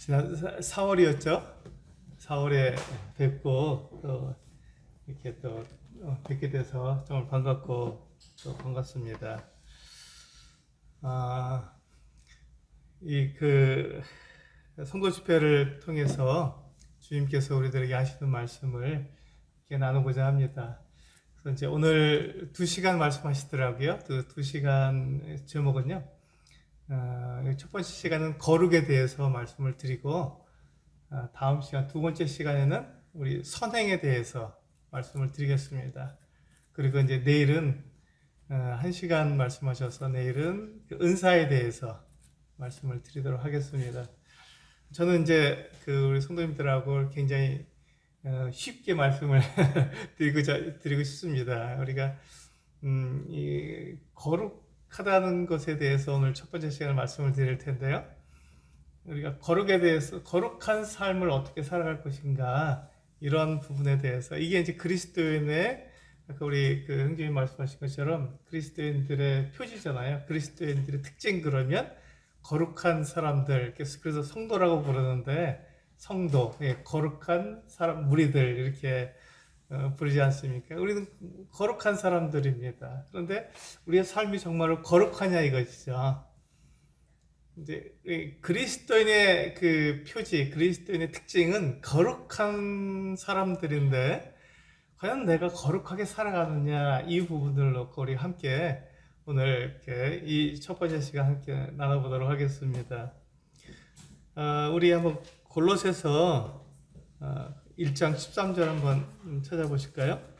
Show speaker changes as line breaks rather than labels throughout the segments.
지난 4월이었죠? 4월에 뵙고 또 이렇게 또 뵙게 돼서 정말 반갑고 또 반갑습니다. 이 선거 집회를 통해서 주님께서 우리들에게 하시는 말씀을 이렇게 나누고자 합니다. 그래서 이제 오늘 2시간 말씀하시더라고요. 그 2시간 제목은요. 첫 번째 시간은 거룩에 대해서 말씀을 드리고, 다음 시간, 두 번째 시간에는 우리 선행에 대해서 말씀을 드리겠습니다. 그리고 이제 내일은 1시간 말씀하셔서 내일은 그 은사에 대해서 말씀을 드리도록 하겠습니다. 저는 이제 우리 성도님들하고 굉장히 쉽게 말씀을 드리고 싶습니다. 우리가 이 거룩하다는 것에 대해서 오늘 첫 번째 시간에 말씀을 드릴 텐데요. 우리가 거룩에 대해서, 거룩한 삶을 어떻게 살아갈 것인가, 이런 부분에 대해서, 이게 이제 그리스도인의, 아까 우리 형제님 말씀하신 것처럼 그리스도인들의 표지잖아요. 그리스도인들의 특징, 그러면 거룩한 사람들, 그래서 성도라고 부르는데, 성도, 거룩한 사람, 무리들, 이렇게 부르지 않습니까? 우리는 거룩한 사람들입니다. 그런데 우리의 삶이 정말로 거룩하냐, 이것이죠. 이제 그리스도인의 그 표지, 그리스도인의 특징은 거룩한 사람들인데, 과연 내가 거룩하게 살아가느냐, 이 부분을 놓고 우리 함께 오늘 이렇게 이 첫 번째 시간 함께 나눠보도록 하겠습니다. 우리 한번 골로새서 1장 13절 한번 찾아보실까요?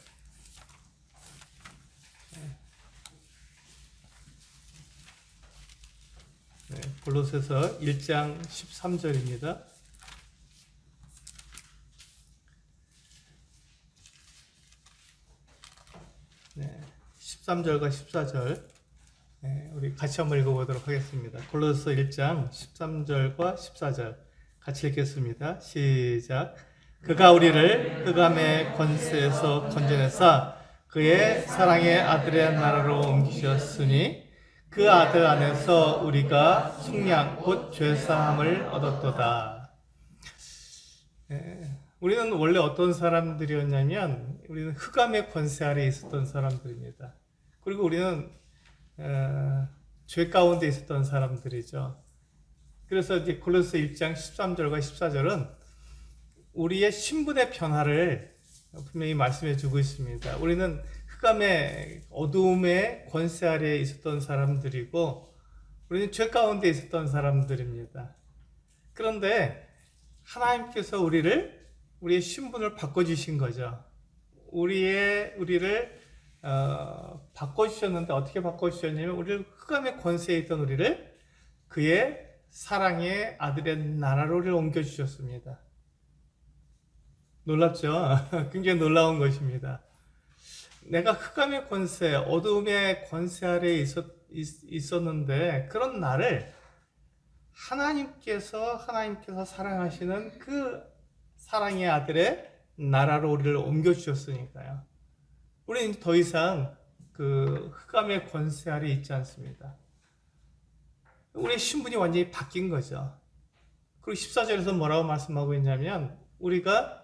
네, 골로새서 1장 13절입니다. 네, 13절과 14절 우리 같이 한번 읽어보도록 하겠습니다. 골로새서 1장 13절과 14절 같이 읽겠습니다. 시작. 그가 우리를 흑암의 권세에서 건져내사 그의 사랑의 아들의 나라로 옮기셨으니 그 아들 안에서 우리가 속량 곧 죄사함을 얻었도다. 우리는 원래 어떤 사람들이었냐면 우리는 흑암의 권세 아래에 있었던 사람들입니다. 그리고 우리는 죄 가운데 있었던 사람들이죠. 그래서 이제 골로새 1장 13절과 14절은 우리의 신분의 변화를 분명히 말씀해 주고 있습니다. 우리는 흑암의 어두움의 권세 아래에 있었던 사람들이고 우리는 죄 가운데 있었던 사람들입니다. 그런데 하나님께서 우리의 신분을 바꿔주신 거죠. 우리를 바꿔주셨는데 어떻게 바꿔주셨냐면 우리를 흑암의 권세에 있던 우리를 그의 사랑의 아들의 나라로 옮겨주셨습니다. 놀랍죠? 굉장히 놀라운 것입니다. 내가 흑암의 권세, 어두움의 권세 아래에 있었는데 그런 나를 하나님께서 사랑하시는 그 사랑의 아들의 나라로 우리를 옮겨주셨으니까요. 우리는 더 이상 그 흑암의 권세 아래에 있지 않습니다. 우리의 신분이 완전히 바뀐 거죠. 그리고 14절에서 뭐라고 말씀하고 있냐면 우리가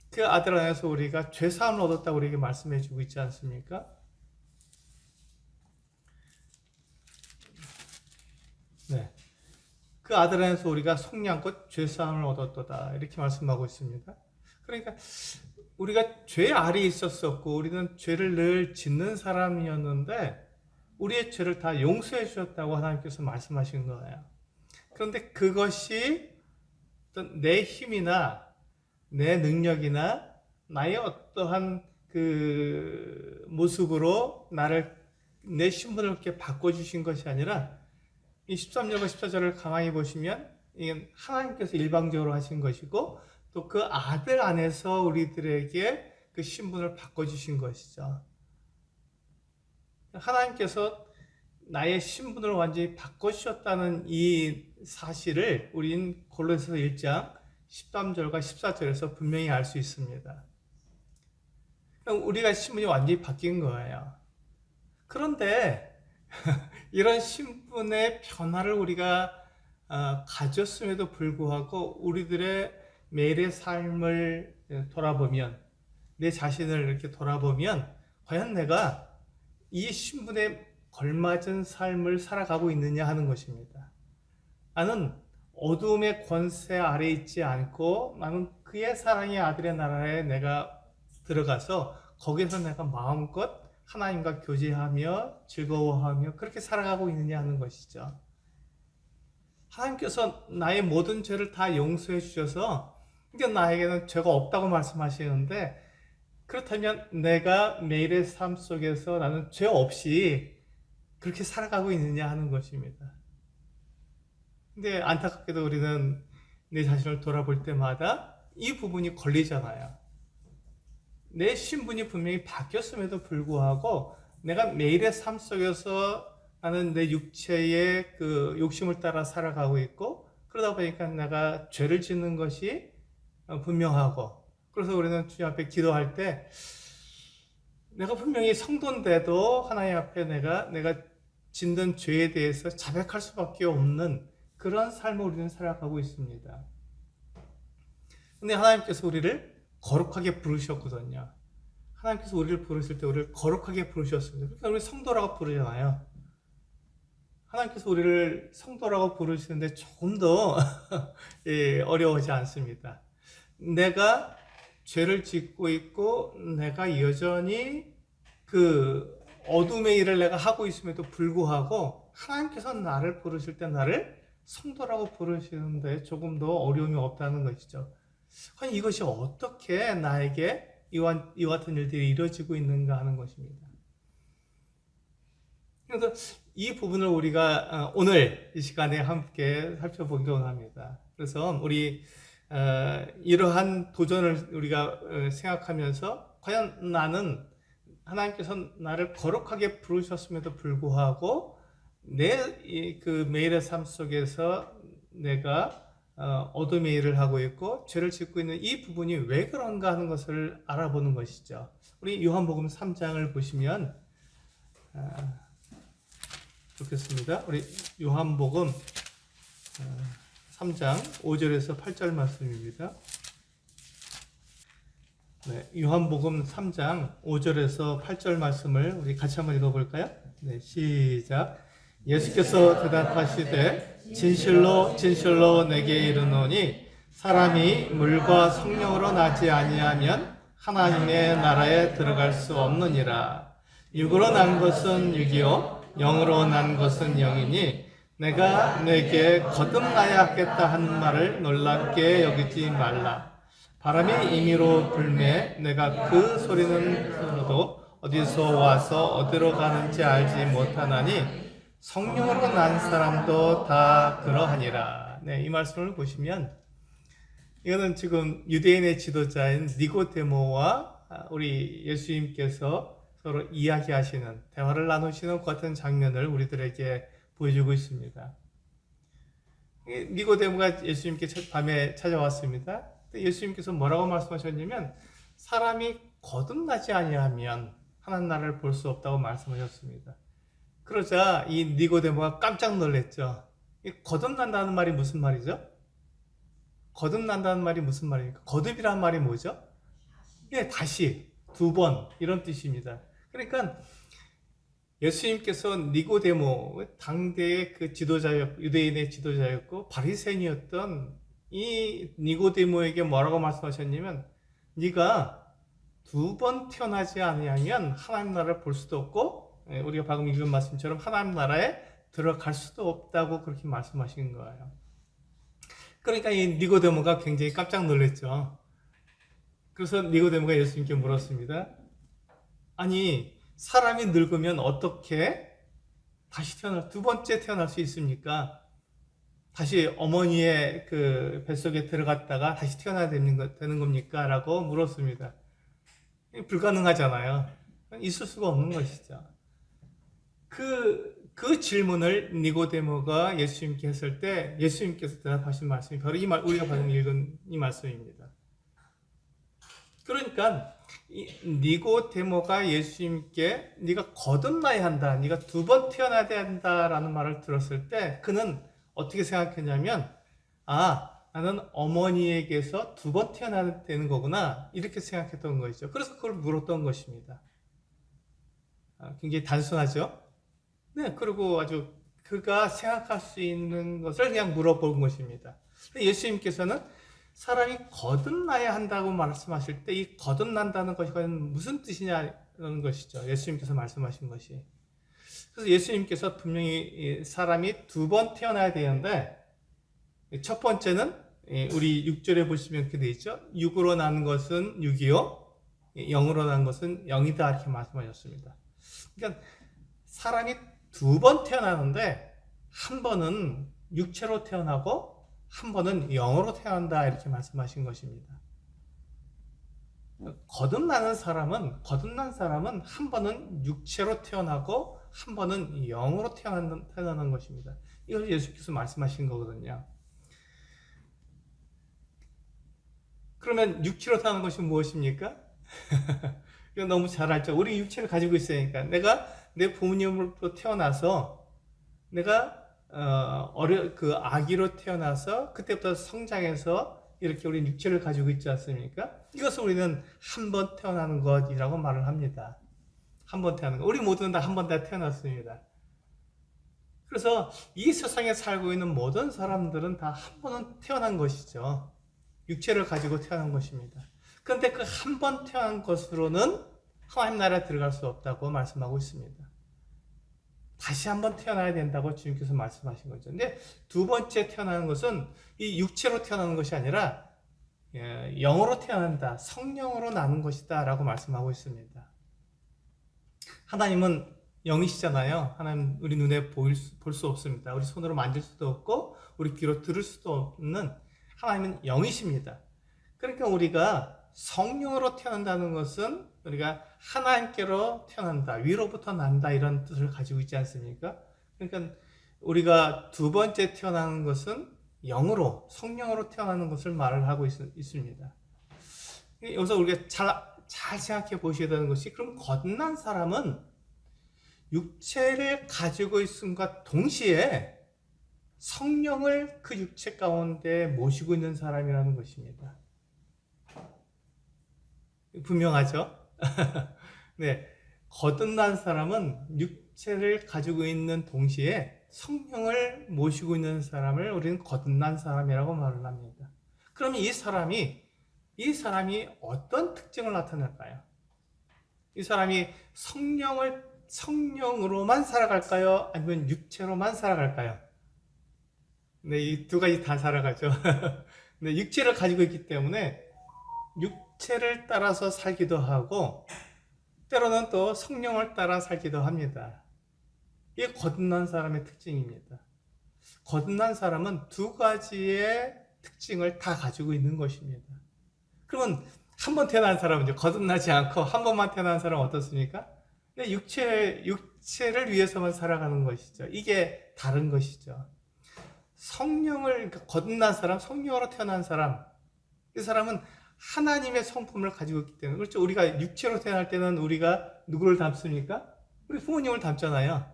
그 아들 안에서 우리가 죄사함을 얻었다고 우리에게 말씀해 주고 있지 않습니까? 네. 그 아들 안에서 우리가 속량 곧 죄사함을 얻었도다. 이렇게 말씀하고 있습니다. 그러니까 우리가 죄 아래에 있었었고 우리는 죄를 늘 짓는 사람이었는데 우리의 죄를 다 용서해 주셨다고 하나님께서 말씀하신 거예요. 그런데 그것이 어떤 내 힘이나 내 능력이나 나의 어떠한 그 모습으로 내 신분을 이렇게 바꿔주신 것이 아니라 이 13절과 14절을 가만히 보시면 이건 하나님께서 일방적으로 하신 것이고 또 그 아들 안에서 우리들에게 그 신분을 바꿔주신 것이죠. 하나님께서 나의 신분을 완전히 바꿔주셨다는 이 사실을 우린 골로새서 1장 13절과 14절에서 분명히 알 수 있습니다. 우리가 신분이 완전히 바뀐 거예요. 그런데 이런 신분의 변화를 우리가 가졌음에도 불구하고 우리들의 매일의 삶을 돌아보면, 내 자신을 이렇게 돌아보면 과연 내가 이 신분에 걸맞은 삶을 살아가고 있느냐 하는 것입니다. 나는 어두움의 권세 아래 있지 않고 나는 그의 사랑의 아들의 나라에 내가 들어가서 거기서 내가 마음껏 하나님과 교제하며 즐거워하며 그렇게 살아가고 있느냐 하는 것이죠. 하나님께서 나의 모든 죄를 다 용서해 주셔서 이제 나에게는 죄가 없다고 말씀하시는데, 그렇다면 내가 매일의 삶 속에서 나는 죄 없이 그렇게 살아가고 있느냐 하는 것입니다. 근데 안타깝게도 우리는 내 자신을 돌아볼 때마다 이 부분이 걸리잖아요. 내 신분이 분명히 바뀌었음에도 불구하고 내가 매일의 삶 속에서 나는 내 육체의 그 욕심을 따라 살아가고 있고, 그러다 보니까 내가 죄를 짓는 것이 분명하고, 그래서 우리는 주님 앞에 기도할 때 내가 분명히 성도인데도 하나님 앞에 내가 짓는 죄에 대해서 자백할 수밖에 없는 그런 삶을 우리는 살아가고 있습니다. 근데 하나님께서 우리를 거룩하게 부르셨거든요. 하나님께서 우리를 부르실 때 우리를 거룩하게 부르셨습니다. 그러니까 우리 성도라고 부르잖아요. 하나님께서 우리를 성도라고 부르시는데 조금 더 어려우지 않습니다. 내가 죄를 짓고 있고 내가 여전히 그 어둠의 일을 내가 하고 있음에도 불구하고 하나님께서 나를 부르실 때 나를 성도라고 부르시는데 조금 더 어려움이 없다는 것이죠. 과연 이것이 어떻게 나에게 이와 같은 일들이 이루어지고 있는가 하는 것입니다. 그래서 이 부분을 우리가 오늘 이 시간에 함께 살펴보기로 합니다. 그래서 우리 이러한 도전을 우리가 생각하면서 과연 나는 하나님께서 나를 거룩하게 부르셨음에도 불구하고 내 그 매일의 삶 속에서 내가 어둠의 일을 하고 있고 죄를 짓고 있는 이 부분이 왜 그런가 하는 것을 알아보는 것이죠. 우리 요한복음 3장을 보시면 좋겠습니다. 우리 요한복음 3장 5절에서 8절 말씀입니다. 네, 요한복음 3장 5절에서 8절 말씀을 우리 같이 한번 읽어볼까요? 네, 시작. 예수께서 대답하시되 진실로 진실로 내게 이르노니 사람이 물과 성령으로 나지 아니하면 하나님의 나라에 들어갈 수 없느니라. 육으로 난 것은 육이요 영으로 난 것은 영이니 내가 내게 거듭나야 하겠다 하는 말을 놀랍게 여기지 말라. 바람이 임의로 불매 내가 그 소리는 들어도 어디서 와서 어디로 가는지 알지 못하나니 성령으로 난 사람도 다 그러하니라. 네, 이 말씀을 보시면 이거는 지금 유대인의 지도자인 니고데모와 우리 예수님께서 서로 이야기하시는, 대화를 나누시는 것 같은 장면을 우리들에게 보여주고 있습니다. 니고데모가 예수님께 밤에 찾아왔습니다. 예수님께서 뭐라고 말씀하셨냐면 사람이 거듭나지 아니하면 하나님 나라를 볼 수 없다고 말씀하셨습니다. 그러자 이 니고데모가 깜짝 놀랐죠. 거듭난다는 말이 무슨 말이죠? 거듭난다는 말이 무슨 말입니까? 거듭이란 말이 뭐죠? 예, 다시, 두 번, 이런 뜻입니다. 그러니까 예수님께서 니고데모, 당대의 그 지도자였고, 유대인의 지도자였고 바리새인이었던 이 니고데모에게 뭐라고 말씀하셨냐면 네가 두 번 태어나지 아니하면 하나님 나라를 볼 수도 없고 우리가 방금 읽은 말씀처럼 하나님 나라에 들어갈 수도 없다고 그렇게 말씀하신 거예요. 그러니까 이 니고데모가 굉장히 깜짝 놀랐죠. 그래서 니고데모가 예수님께 물었습니다. 아니, 사람이 늙으면 어떻게 다시 두 번째 태어날 수 있습니까? 다시 어머니의 그 뱃속에 들어갔다가 다시 태어나야 되는 겁니까? 라고 물었습니다. 불가능하잖아요. 있을 수가 없는 것이죠. 그 질문을 니고데모가 예수님께 했을 때 예수님께서 대답하신 말씀이 바로 우리가 방금 읽은 이 말씀입니다. 그러니까 니고데모가 예수님께 네가 거듭나야 한다, 네가 두 번 태어나야 된다라는 말을 들었을 때 그는 어떻게 생각했냐면, 나는 어머니에게서 두 번 태어나야 되는 거구나, 이렇게 생각했던 것이죠. 그래서 그걸 물었던 것입니다. 굉장히 단순하죠? 네, 그리고 아주 그가 생각할 수 있는 것을 그냥 물어본 것입니다. 예수님께서는 사람이 거듭나야 한다고 말씀하실 때 이 거듭난다는 것이 과연 무슨 뜻이냐는 것이죠. 예수님께서 말씀하신 것이. 그래서 예수님께서 분명히 사람이 두 번 태어나야 되는데, 첫 번째는 우리 6절에 보시면 이렇게 되어 있죠. 육으로 난 것은 육이요, 영으로 난 것은 영이다, 이렇게 말씀하셨습니다. 그러니까 사람이 두 번 태어나는데 한 번은 육체로 태어나고 한 번은 영으로 태어난다, 이렇게 말씀하신 것입니다. 거듭난 사람은 한 번은 육체로 태어나고 한 번은 영으로 태어나는 것입니다. 이걸 예수께서 말씀하신 거거든요. 그러면 육체로 태어나는 것이 무엇입니까? 이거 너무 잘 알죠. 우리 육체를 가지고 있으니까 내가 내 부모님으로부터 태어나서 내가 그 아기로 태어나서 그때부터 성장해서 이렇게 우리 육체를 가지고 있지 않습니까? 이것을 우리는 한 번 태어나는 것이라고 말을 합니다. 한 번 태어나는 것. 우리 모두는 다 한 번 다 태어났습니다. 그래서 이 세상에 살고 있는 모든 사람들은 다 한 번은 태어난 것이죠. 육체를 가지고 태어난 것입니다. 그런데 그 한 번 태어난 것으로는 하나님 나라에 들어갈 수 없다고 말씀하고 있습니다. 다시 한번 태어나야 된다고 주님께서 말씀하신 거죠. 근데 두 번째 태어나는 것은 이 육체로 태어나는 것이 아니라 영으로 태어난다, 성령으로 나는 것이다 라고 말씀하고 있습니다. 하나님은 영이시잖아요. 하나님 우리 눈에 볼 수 없습니다. 우리 손으로 만질 수도 없고 우리 귀로 들을 수도 없는 하나님은 영이십니다. 그러니까 우리가 성령으로 태어난다는 것은 우리가 하나님께로 태어난다, 위로부터 난다, 이런 뜻을 가지고 있지 않습니까? 그러니까 우리가 두 번째 태어나는 것은 영으로, 성령으로 태어나는 것을 말을 하고 있습니다. 여기서 우리가 잘 생각해 보셔야 되는 것이, 그럼 거듭난 사람은 육체를 가지고 있음과 동시에 성령을 그 육체 가운데 모시고 있는 사람이라는 것입니다. 분명하죠? 네, 거듭난 사람은 육체를 가지고 있는 동시에 성령을 모시고 있는 사람을 우리는 거듭난 사람이라고 말을 합니다. 그러면 이 사람이 어떤 특징을 나타낼까요? 이 사람이 성령으로만 살아갈까요? 아니면 육체로만 살아갈까요? 네, 이 두 가지 다 살아가죠. 네, 육체를 가지고 있기 때문에 육체를 따라서 살기도 하고 때로는 또 성령을 따라 살기도 합니다. 이게 거듭난 사람의 특징입니다. 거듭난 사람은 두 가지의 특징을 다 가지고 있는 것입니다. 그러면 한 번 태어난 사람은 거듭나지 않고 한 번만 태어난 사람은 어떻습니까? 육체를 위해서만 살아가는 것이죠. 이게 다른 것이죠. 거듭난 사람, 성령으로 태어난 사람, 이 사람은 하나님의 성품을 가지고 있기 때문에, 그렇죠. 우리가 육체로 태어날 때는 우리가 누구를 닮습니까? 우리 부모님을 닮잖아요.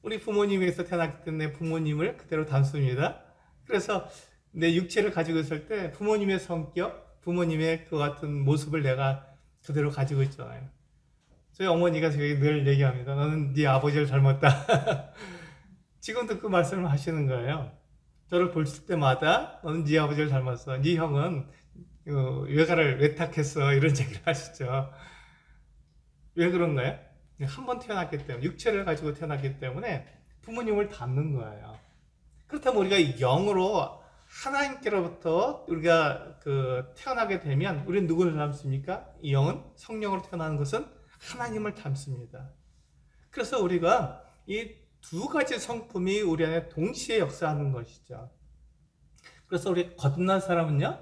우리 부모님에게서 태어났기 때문에 부모님을 그대로 닮습니다. 그래서 내 육체를 가지고 있을 때 부모님의 성격, 부모님의 그 같은 모습을 내가 그대로 가지고 있잖아요. 저희 어머니가 저에게 늘 얘기합니다. 너는 네 아버지를 닮았다. 지금도 그 말씀을 하시는 거예요. 저를 볼 때마다 너는 네 아버지를 닮았어. 네 형은 외가를 외탁했어. 이런 얘기를 하시죠. 왜 그런가요? 한 번 태어났기 때문에, 육체를 가지고 태어났기 때문에 부모님을 닮는 거예요. 그렇다면 우리가 영으로 하나님께로부터 우리가 태어나게 되면 우리는 누구를 닮습니까? 이 영은 성령으로 태어나는 것은 하나님을 닮습니다. 그래서 우리가 이 두 가지 성품이 우리 안에 동시에 역사하는 것이죠. 그래서 우리 거듭난 사람은요,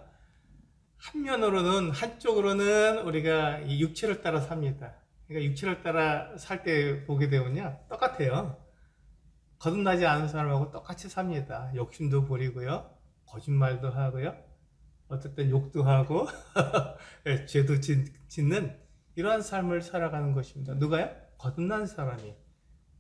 한쪽으로는 우리가 이 육체를 따라 삽니다. 그러니까 육체를 따라 살 때 보게 되면요, 똑같아요. 거듭나지 않은 사람하고 똑같이 삽니다. 욕심도 부리고요, 거짓말도 하고요, 어쨌든 욕도 하고, 죄도 짓는 이러한 삶을 살아가는 것입니다. 누가요? 거듭난 사람이.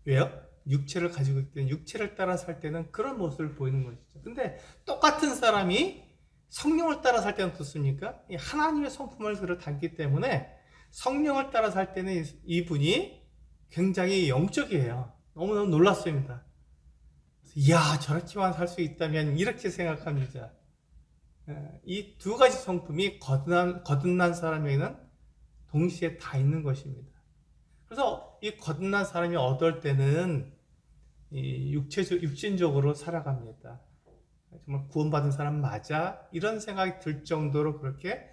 왜요? 육체를 가지고 있기 때문에 육체를 따라 살 때는 그런 모습을 보이는 것이죠. 근데 똑같은 사람이 성령을 따라 살 때는 어떻습니까? 하나님의 성품을 그를 담기 때문에 성령을 따라 살 때는 이분이 굉장히 영적이에요. 너무너무 놀랐습니다. 이야, 저렇게만 살 수 있다면 이렇게 생각합니다. 이 두 가지 성품이 거듭난 사람에게는 동시에 다 있는 것입니다. 그래서 이 거듭난 사람이 어떨 때는 육신적으로 살아갑니다. 정말 구원받은 사람 맞아? 이런 생각이 들 정도로 그렇게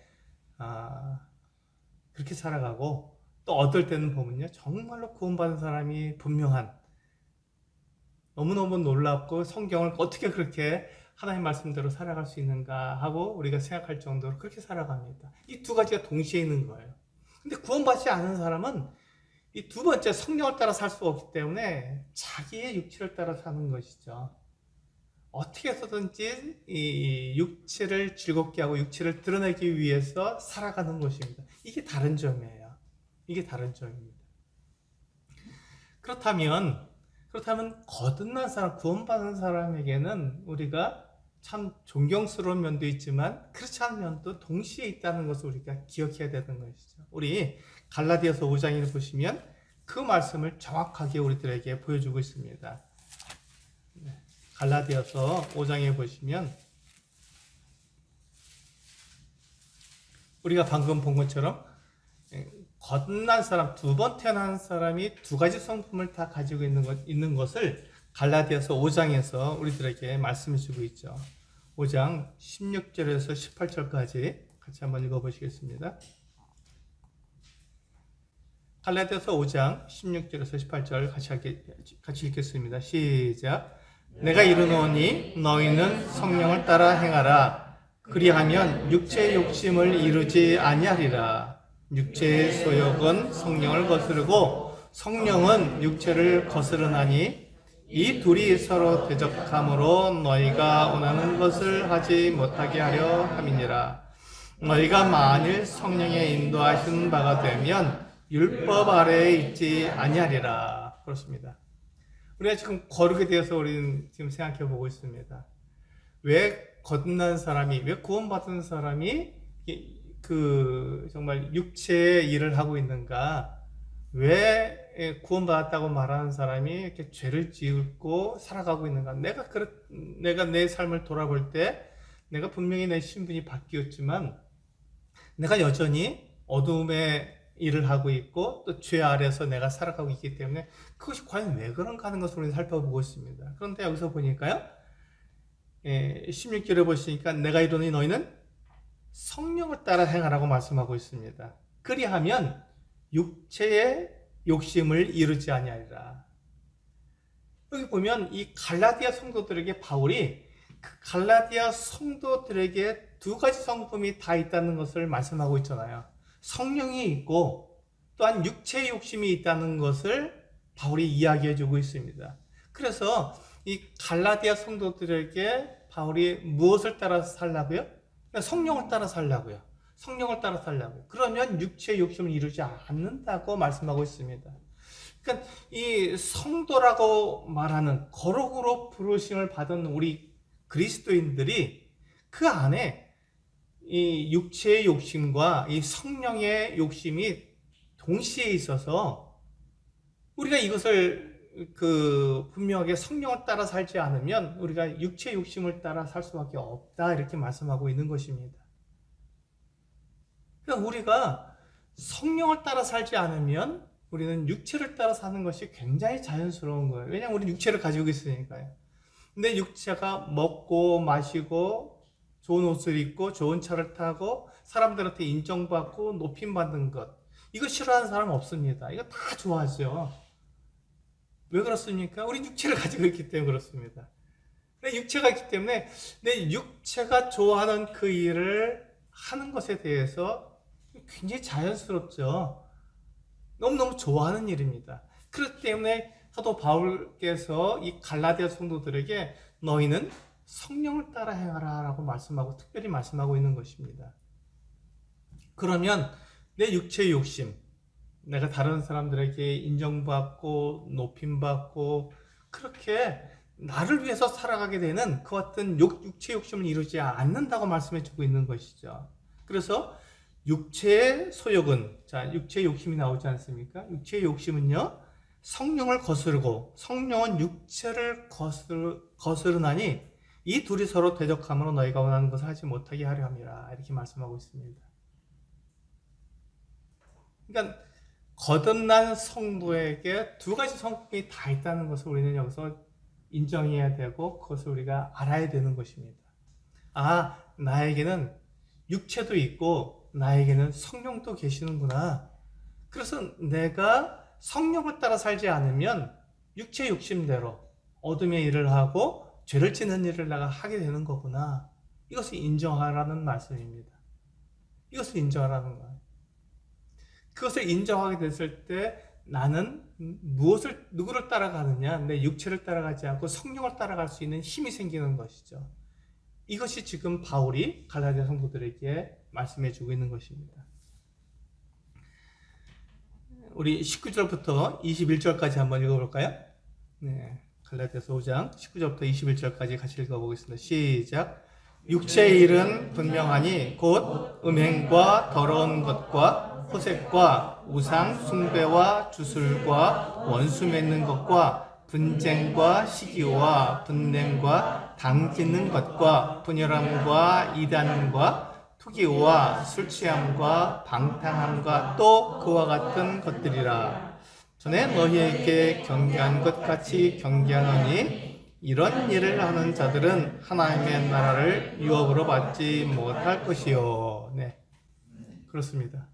살아가고, 또 어떨 때는 보면요, 정말로 구원받은 사람이 분명한, 너무너무 놀랍고 성경을 어떻게 그렇게 하나님 말씀대로 살아갈 수 있는가 하고 우리가 생각할 정도로 그렇게 살아갑니다. 이 두 가지가 동시에 있는 거예요. 근데 구원받지 않은 사람은 이 두 번째 성령을 따라 살 수가 없기 때문에 자기의 육체를 따라 사는 것이죠. 어떻게 해서든지 이 육체를 즐겁게 하고 육체를 드러내기 위해서 살아가는 것입니다. 이게 다른 점이에요. 이게 다른 점입니다. 그렇다면 거듭난 사람, 구원받은 사람에게는 우리가 참 존경스러운 면도 있지만 그렇지 않은 면도 동시에 있다는 것을 우리가 기억해야 되는 것이죠. 우리 갈라디아서 5장을 보시면 그 말씀을 정확하게 우리들에게 보여주고 있습니다. 갈라디아서 5장에 보시면 우리가 방금 본 것처럼 거듭난 사람, 두 번 태어난 사람이 두 가지 성품을 다 가지고 있는 것을 갈라디아서 5장에서 우리들에게 말씀해 주고 있죠. 5장 16절에서 18절까지 같이 한번 읽어보시겠습니다. 갈라디아서 5장 16절에서 18절 같이 읽겠습니다. 시작. 내가 이르노니 너희는 성령을 따라 행하라. 그리하면 육체의 욕심을 이루지 아니하리라. 육체의 소욕은 성령을 거스르고 성령은 육체를 거스르나니 이 둘이 서로 대적함으로 너희가 원하는 것을 하지 못하게 하려 함이니라. 너희가 만일 성령의 인도하신 바가 되면 율법 아래에 있지 아니하리라. 그렇습니다. 우리가 지금 거룩에 대해서 우리는 지금 생각해 보고 있습니다. 왜 거듭난 사람이, 왜 구원받은 사람이 정말 육체의 일을 하고 있는가? 왜 구원받았다고 말하는 사람이 이렇게 죄를 지고 살아가고 있는가? 내가 내 삶을 돌아볼 때 내가 분명히 내 신분이 바뀌었지만 내가 여전히 어둠의 일을 하고 있고 또 죄 아래에서 내가 살아가고 있기 때문에 그것이 과연 왜 그런가 하는 것을 우리는 살펴보고 있습니다. 그런데 여기서 보니까요, 16절에 보시니까 내가 이르노니 너희는 성령을 따라 행하라고 말씀하고 있습니다. 그리하면 육체의 욕심을 이루지 아니하리라. 여기 보면 이 갈라디아 성도들에게 바울이 그 갈라디아 성도들에게 두 가지 성품이 다 있다는 것을 말씀하고 있잖아요. 성령이 있고 또한 육체의 욕심이 있다는 것을 바울이 이야기해 주고 있습니다. 그래서 이 갈라디아 성도들에게 바울이 무엇을 따라 살라고요? 성령을 따라 살라고요. 성령을 따라 살라고요. 그러면 육체의 욕심을 이루지 않는다고 말씀하고 있습니다. 그러니까 이 성도라고 말하는 거룩으로 부르심을 받은 우리 그리스도인들이 그 안에 이 육체의 욕심과 이 성령의 욕심이 동시에 있어서 우리가 이것을 분명하게 성령을 따라 살지 않으면 우리가 육체의 욕심을 따라 살 수밖에 없다, 이렇게 말씀하고 있는 것입니다. 그러니까 우리가 성령을 따라 살지 않으면 우리는 육체를 따라 사는 것이 굉장히 자연스러운 거예요. 왜냐하면 우리는 육체를 가지고 있으니까요. 근데 육체가 먹고 마시고 좋은 옷을 입고 좋은 차를 타고 사람들한테 인정받고 높임받는 것, 이거 싫어하는 사람 없습니다. 이거 다 좋아하죠. 왜 그렇습니까? 우리 육체를 가지고 있기 때문에 그렇습니다. 육체가 있기 때문에 내 육체가 좋아하는 그 일을 하는 것에 대해서 굉장히 자연스럽죠. 너무너무 좋아하는 일입니다. 그렇기 때문에 사도 바울께서 이 갈라디아 성도들에게 너희는 성령을 따라 행하라 라고 말씀하고 특별히 말씀하고 있는 것입니다. 그러면 내 육체의 욕심, 내가 다른 사람들에게 인정받고 높임받고 그렇게 나를 위해서 살아가게 되는 그 어떤 육체 욕심을 이루지 않는다고 말씀해 주고 있는 것이죠. 그래서 육체의 소욕은, 자, 육체의 욕심이 나오지 않습니까? 육체의 욕심은요, 성령을 거스르고 성령은 육체를 거스르나니 이 둘이 서로 대적함으로 너희가 원하는 것을 하지 못하게 하려 함이라. 이렇게 말씀하고 있습니다. 그러니까 거듭난 성도에게 두 가지 성품이 다 있다는 것을 우리는 여기서 인정해야 되고 그것을 우리가 알아야 되는 것입니다. 아, 나에게는 육체도 있고 나에게는 성령도 계시는구나. 그래서 내가 성령을 따라 살지 않으면 육체 욕심대로 어둠의 일을 하고 죄를 짓는 일을 내가 하게 되는 거구나. 이것을 인정하라는 말씀입니다. 이것을 인정하라는 거예요. 그것을 인정하게 됐을 때 나는 누구를 따라가느냐? 내 육체를 따라가지 않고 성령을 따라갈 수 있는 힘이 생기는 것이죠. 이것이 지금 바울이 갈라디아 성도들에게 말씀해 주고 있는 것입니다. 우리 19절부터 21절까지 한번 읽어볼까요? 네, 갈라디아서 5장 19절부터 21절까지 같이 읽어보겠습니다. 시작. 육체의 일은 분명하니 곧 음행과 더러운 것과 호색과 우상 숭배와 주술과 원수 맺는 것과 분쟁과 시기와 분냄과 당짓는 것과 분열함과 이단과 투기와 술취함과 방탕함과 또 그와 같은 것들이라. 전에 너희에게 경계한 것 같이 경계하노니 이런 일을 하는 자들은 하나님의 나라를 유업으로 받지 못할 것이요. 네, 그렇습니다.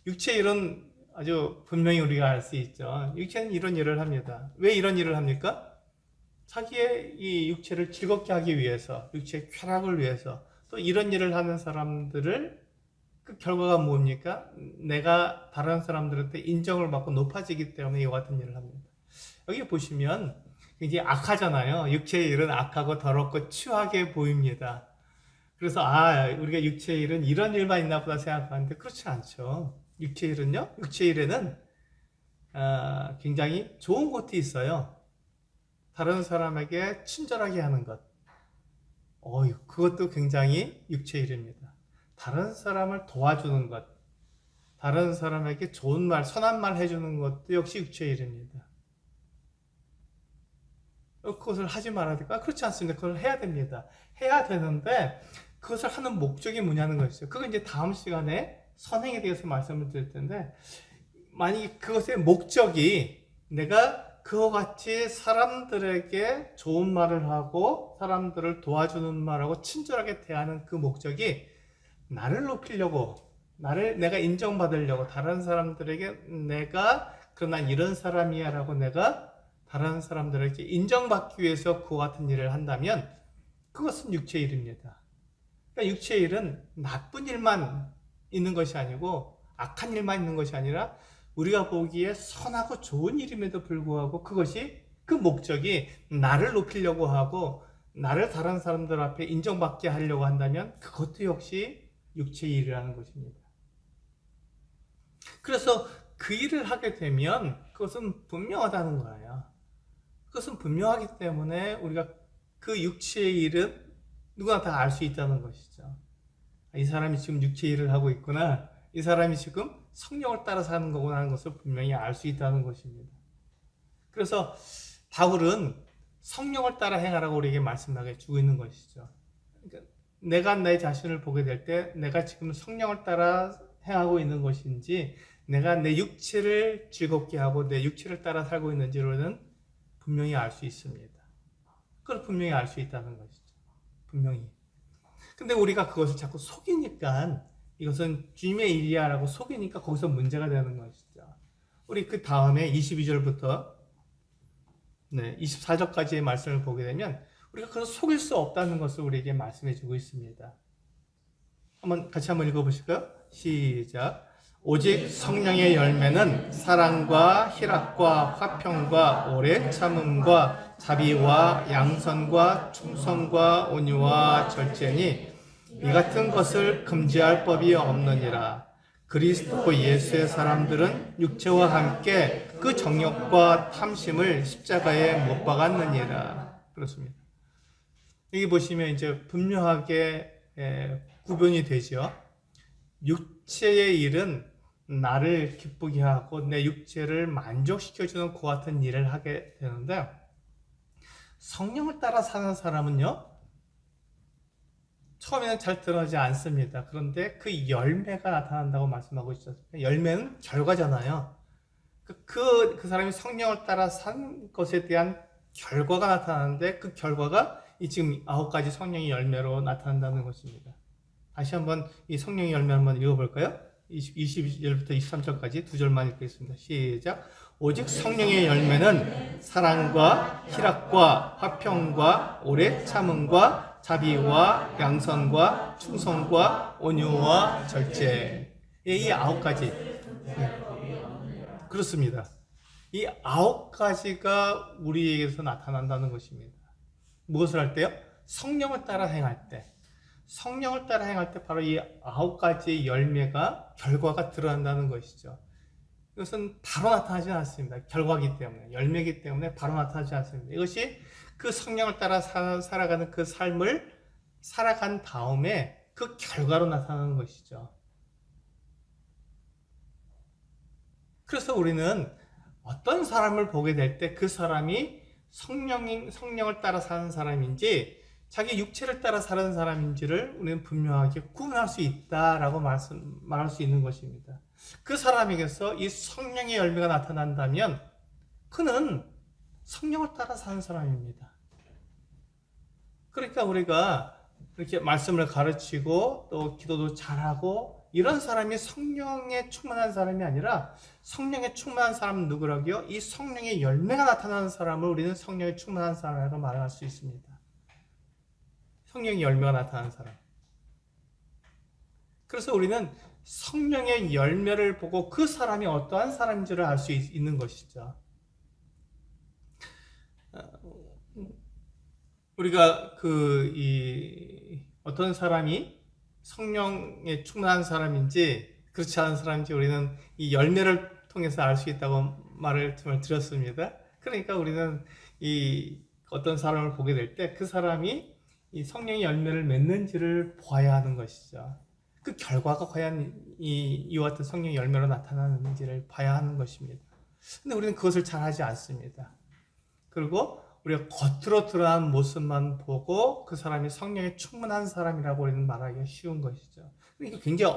육체의 일은 아주 분명히 우리가 알 수 있죠. 육체는 이런 일을 합니다. 왜 이런 일을 합니까? 자기의 이 육체를 즐겁게 하기 위해서, 육체의 쾌락을 위해서, 또 이런 일을 하는 사람들을 그 결과가 뭡니까? 내가 다른 사람들한테 인정을 받고 높아지기 때문에 이와 같은 일을 합니다. 여기 보시면 굉장히 악하잖아요. 육체의 일은 악하고 더럽고 추하게 보입니다. 그래서 우리가 육체의 일은 이런 일만 있나 보다 생각하는데 그렇지 않죠. 육체의 일은요, 육체의 일에는 굉장히 좋은 것도 있어요. 다른 사람에게 친절하게 하는 것. 그것도 굉장히 육체의 일입니다. 다른 사람을 도와주는 것, 다른 사람에게 좋은 말, 선한 말 해주는 것도 역시 육체의 일입니다. 그것을 하지 말아야 될까? 그렇지 않습니다. 그걸 해야 됩니다. 해야 되는데 그것을 하는 목적이 뭐냐는 것이죠. 그건 이제 다음 시간에 선행에 대해서 말씀을 드릴 텐데, 만약에 그것의 목적이 내가 그와 같이 사람들에게 좋은 말을 하고 사람들을 도와주는 말하고 친절하게 대하는 그 목적이 나를 높이려고, 내가 인정받으려고, 다른 사람들에게 그러나 이런 사람이야 라고 내가 다른 사람들에게 인정받기 위해서 그와 같은 일을 한다면 그것은 육체의 일입니다. 그러니까 육체의 일은 나쁜 일만 있는 것이 아니고 악한 일만 있는 것이 아니라 우리가 보기에 선하고 좋은 일임에도 불구하고 그 목적이 나를 높이려고 하고 나를 다른 사람들 앞에 인정받게 하려고 한다면 그것도 역시 육체의 일이라는 것입니다. 그래서 그 일을 하게 되면 그것은 분명하다는 거예요. 그것은 분명하기 때문에 우리가 그 육체의 일은 누구나 다 알 수 있다는 것이죠. 이 사람이 지금 육체의 일을 하고 있구나, 이 사람이 지금 성령을 따라 사는 거구나 하는 것을 분명히 알 수 있다는 것입니다. 그래서 바울은 성령을 따라 행하라고 우리에게 말씀하게 주고 있는 것이죠. 그러니까 내가 내 자신을 보게 될 때 내가 지금 성령을 따라 행하고 있는 것인지 내가 내 육체를 즐겁게 하고 내 육체를 따라 살고 있는지로는 분명히 알 수 있습니다. 그걸 분명히 알 수 있다는 것이죠. 분명히. 근데 우리가 그것을 자꾸 속이니까, 이것은 주님의 일이야 라고 속이니까 거기서 문제가 되는 것이죠. 우리 그 다음에 22절부터 24절까지의 말씀을 보게 되면 우리가 그걸 속일 수 없다는 것을 우리에게 말씀해 주고 있습니다. 같이 한번 읽어보실까요? 시작. 오직 성령의 열매는 사랑과 희락과 화평과 오래 참음과 자비와 양선과 충성과 온유와 절제니 이 같은 것을 금지할 법이 없느니라. 그리스도 예수의 사람들은 육체와 함께 그 정욕과 탐심을 십자가에 못 박았느니라. 그렇습니다. 여기 보시면 이제 분명하게 구분이 되죠. 육체의 일은 나를 기쁘게 하고 내 육체를 만족시켜주는 그 같은 일을 하게 되는데, 성령을 따라 사는 사람은요, 처음에는 잘 드러나지 않습니다. 그런데 그 열매가 나타난다고 말씀하고 있었어요. 열매는 결과잖아요. 그 사람이 성령을 따라 산 것에 대한 결과가 나타나는데, 그 결과가 이 지금 9가지 성령의 열매로 나타난다는 것입니다. 다시 한번 이 성령의 열매 한번 읽어볼까요? 22절부터 23절까지 두 절만 읽겠습니다. 시작. 오직 성령의 열매는 사랑과 희락과 화평과 오래 참음과 자비와 양선과 충성과 온유와 절제. 이 9가지. 그렇습니다. 이 9가지가 우리에게서 나타난다는 것입니다. 무엇을 할 때요? 성령을 따라 행할 때. 성령을 따라 행할 때 바로 이 9가지의 열매가, 결과가 드러난다는 것이죠. 이것은 바로 나타나지 않습니다. 결과이기 때문에, 열매이기 때문에 바로 나타나지 않습니다. 이것이 그 성령을 따라 살아가는 그 삶을 살아간 다음에 그 결과로 나타나는 것이죠. 그래서 우리는 어떤 사람을 보게 될 때 그 사람이 성령을 따라 사는 사람인지 자기 육체를 따라 사는 사람인지를 우리는 분명하게 구분할 수 있다라고 말할 수 있는 것입니다. 그 사람에게서 이 성령의 열매가 나타난다면 그는 성령을 따라 사는 사람입니다. 그러니까 우리가 이렇게 말씀을 가르치고 또 기도도 잘하고 이런 사람이 성령에 충만한 사람이 아니라, 성령에 충만한 사람은 누구라고요? 이 성령의 열매가 나타나는 사람을 우리는 성령에 충만한 사람이라고 말할 수 있습니다. 성령의 열매가 나타나는 사람. 그래서 우리는 성령의 열매를 보고 그 사람이 어떠한 사람인지를 알 수 있는 것이죠. 우리가 어떤 사람이 성령에 충만한 사람인지 그렇지 않은 사람인지 우리는 이 열매를 통해서 알 수 있다고 말을 드렸습니다. 그러니까 우리는 이 어떤 사람을 보게 될 때 그 사람이 이 성령의 열매를 맺는지를 보아야 하는 것이죠. 그 결과가 과연 이와 같은 성령의 열매로 나타나는지를 봐야 하는 것입니다. 근데 우리는 그것을 잘 하지 않습니다. 그리고 우리가 겉으로 드러난 모습만 보고 그 사람이 성령에 충만한 사람이라고 우리는 말하기가 쉬운 것이죠. 이게 굉장히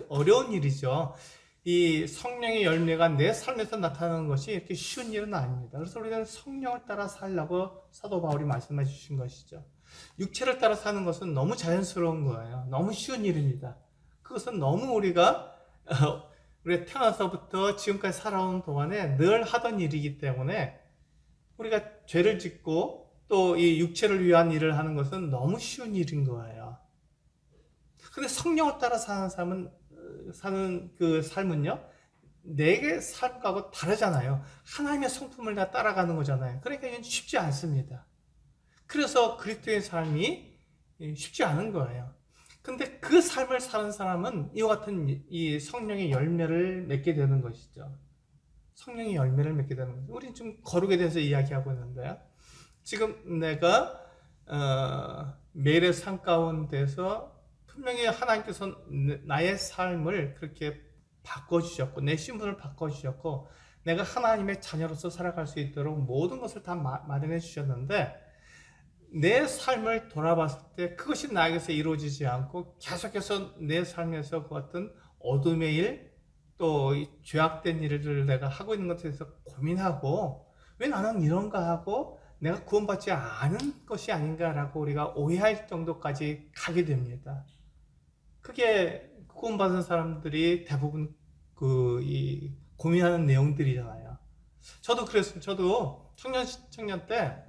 어려운 일이죠. 이 성령의 열매가 내 삶에서 나타나는 것이 이렇게 쉬운 일은 아닙니다. 그래서 우리는 성령을 따라 살라고 사도 바울이 말씀해 주신 것이죠. 육체를 따라 사는 것은 너무 자연스러운 거예요. 너무 쉬운 일입니다. 그것은 너무 우리가 태어나서부터 지금까지 살아온 동안에 늘 하던 일이기 때문에 우리가 죄를 짓고 또 이 육체를 위한 일을 하는 것은 너무 쉬운 일인 거예요. 근데 성령을 따라 사는 그 삶은요, 내 삶하고 다르잖아요. 하나님의 성품을 다 따라가는 거잖아요. 그러니까 이건 쉽지 않습니다. 그래서 그리스도의 삶이 쉽지 않은 거예요. 근데 그 삶을 사는 사람은 이와 같은 이 성령의 열매를 맺게 되는 것이죠. 성령의 열매를 맺게 되는 거죠. 우리는 좀 거룩에 대해서 이야기하고 있는데요. 지금 내가 매일의 삶 가운데서 분명히 하나님께서 나의 삶을 그렇게 바꿔주셨고 내 신분을 바꿔주셨고 내가 하나님의 자녀로서 살아갈 수 있도록 모든 것을 다 마련해 주셨는데, 내 삶을 돌아봤을 때 그것이 나에게서 이루어지지 않고 계속해서 내 삶에서 그 같은 어둠의 일, 또 죄악된 일을 내가 하고 있는 것에 대해서 고민하고 왜 나는 이런가 하고 내가 구원받지 않은 것이 아닌가라고 우리가 오해할 정도까지 가게 됩니다. 그게 구원받은 사람들이 대부분 고민하는 내용들이잖아요. 저도 그랬어요. 저도 청년 때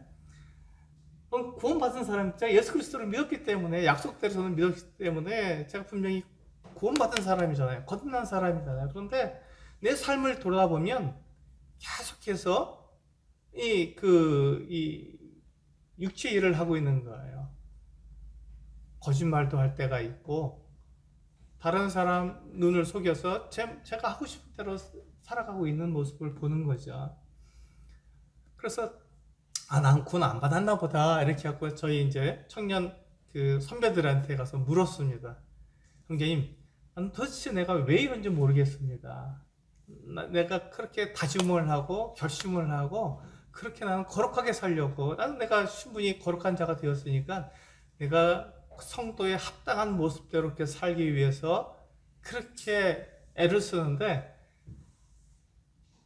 구원받은 사람, 제가 예수 그리스도를 믿었기 때문에, 약속대로 저는 믿었기 때문에 제가 분명히 구원받은 사람이잖아요. 거듭난 사람이잖아요. 그런데 내 삶을 돌아보면 계속해서 이 육체 일을 하고 있는 거예요. 거짓말도 할 때가 있고, 다른 사람 눈을 속여서 제가 하고 싶은 대로 살아가고 있는 모습을 보는 거죠. 그래서 난 구원 안 받았나 보다 이렇게 하고 저희 이제 청년 그 선배들한테 가서 물었습니다. 형제님, 난 도대체 내가 왜 이런지 모르겠습니다. 내가 그렇게 다짐을 하고 결심을 하고 그렇게 나는 거룩하게 살려고, 나는 내가 충분히 거룩한 자가 되었으니까 내가 성도에 합당한 모습대로 이렇게 살기 위해서 그렇게 애를 쓰는데